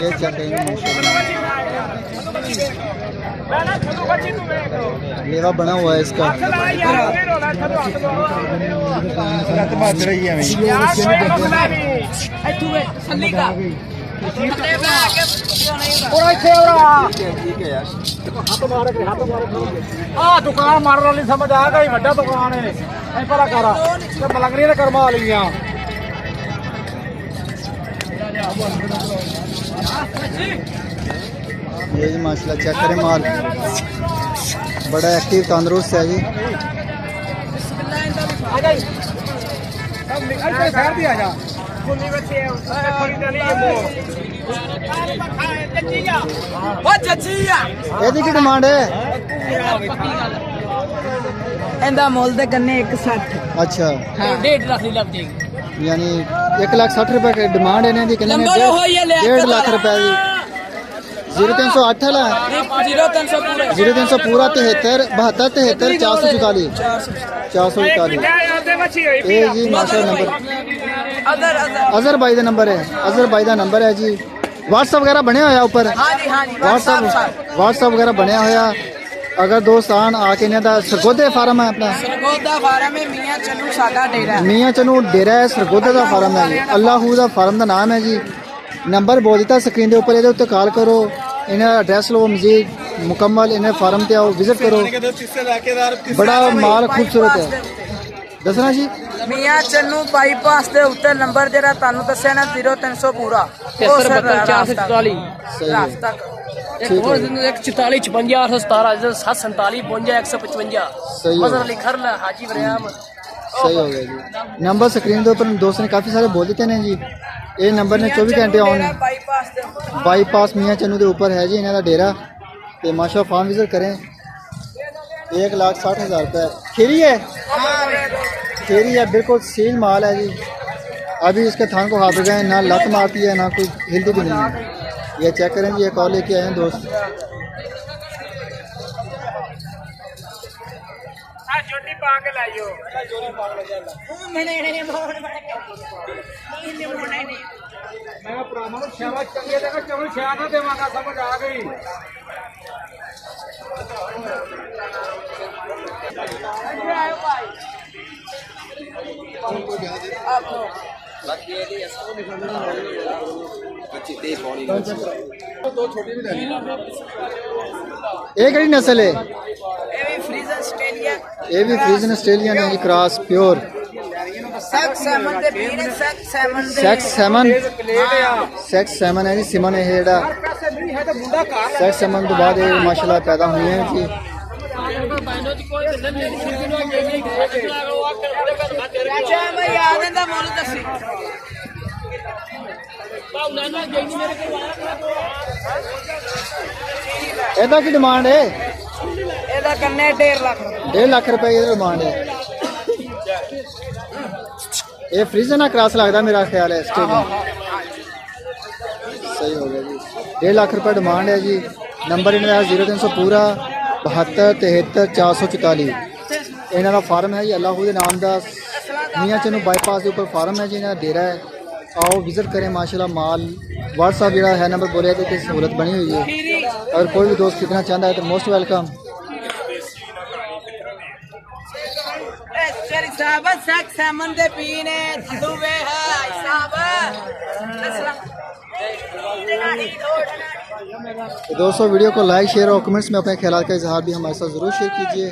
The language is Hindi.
ये चेक करेंगे लेवा बना हुआ है इसका। दुकान मार वाली समझ आ गई बड़ा दुकान है पता करा मलंगरी ने करवा लिया। ये जी माशाल्लाह चेक करें माल बड़ा एक्टिव तंदुरुस्त है जी। ਇਹਦੀ ਕੀ ਡਿਮਾਂਡ ਹੈ? ਇਹਦਾ ਮੁੱਲ ਤੇ ਕੰਨੇ 160। अच्छा ਹਾਂ 1.5 ਲੱਖ ਦੀ ਲੱਗ ਜਾਏਗੀ। यानी 1,60,000 रुपए की डिमांड है इन्हें कितने 1.5 लाख रुपए की 0308 है 0300 पूरा 73 72 73 444 444 ये जी माशाल्लाह नंबर अजहर भाई का नंबर है। अजहर भाई का नंबर है जी। व्हाट्सएप वगैरह बने हुए ऊपर व्हाट्सएप वगैरह बने हुए। अगर दोस्त आन आके इन्हें दा सरगोदे फार्म है अपना ਸਰਗੋਦਾ ਫਾਰਮ ਹੈ ਮੀਆਂ ਚੰਨੂ ਸਾਡਾ ਡੇਰਾ। मियाँ चनू डेरा है सरगोदे का फार्म है। अल्लाह का फार्म का नाम है जी। नंबर बोल दिता स्क्रीन के ऊपर ये कॉल करो इन्हें एड्रैस लो मजीद मुकम्मल इन्हें फार्म पे आओ विजिट करो। बड़ा माल खूबसूरत है दसना जी। ਮੀਆਂ ਚੰਨੂ ਬਾਈਪਾਸ ਦੇ ਉੱਤੇ ਨੰਬਰ ਜਿਹੜਾ ਤੁਹਾਨੂੰ ਦੱਸਿਆ ਨਾ 0300 ਪੂਰਾ 444 ਰਾਸਤਾ ठीक है 44 56 817 747 52 155 मजर अली खरला हाजी वरियाम। सही हो गया जी। नंबर स्क्रीन के ऊपर दोस्त ने काफ़ी सारे बोल देते हैं जी। ये नंबर ने 24 घंटे ऑन ਬਾਈਪਾਸ ਦੇ बाईपास मियाँ चनू के ऊपर है जी इन्हों का डेरा। तो माशा फार्म विजिट करें। 1,60,000 रुपये खीरी है खीरी है बिल्कुल सील माल है जी। अभी इसके थान को हाथ गए ना लत मारती है ना कोई हिलती भी नहीं है। ये चेक करें जी। ये कॉल लेके आए हैं दोस्त। समझ आ गई। ये कड़ी नस्ल है? ਇਹ ਵੀ ਫਰੀਜ਼ਨ ਆਸਟ੍ਰੇਲੀਆ ये भी फ्रीजन ऑस्ट्रेलियन है जी क्रॉस प्योर ਸੈਕ ਸੈਮਨ ਦੇ ਪੀਰ ਸੈਕ ਸੈਮਨ ਦੇ सैक्स सैमन है जी। सिमन है जेड़ा सैक्स सैमन तो बाद ये माशाल्लाह पैदा हुए हैं जी। ਅੱਛਾ ਬਈ ਆਦੇ ਦਾ ਮੁੱਲ ਦੱਸੀ ਇਹਦਾ ਕੀ ਡਿਮਾਂਡ ਹੈ? ਇਹਦਾ ਕੰਨੇ 1.5 ਲੱਖ 1.5 लाख रुपए की डिमांड है। ये फ्रीजन ना क्रॉस लगता मेरा ख्याल है ऑस्ट्रेलिया। सही हो गया जी। 1.5 लाख रुपए डिमांड है जी। नंबर इन्होंने 0300 पूरा 72 73 444 इन्हों का फार्म है जी। अल्लाह के नाम का मियाँ चनू बाईपास के ऊपर फार्म है जी। इन्होंने डेरा है। आओ विजिट करें माशाल्लाह माल व्हाट्सअप जो है नंबर बोलिए तो सहूलत बनी हुई है। अगर कोई भी दोस्त कितना चाहता है तो मोस्ट वेलकम। साहब सैक सैमन दे पीने दुबे है साहब तो दोस्तों वीडियो को लाइक शेयर और कमेंट्स में अपने ख्याल का इजहार भी हमारे साथ ज़रूर शेयर कीजिए।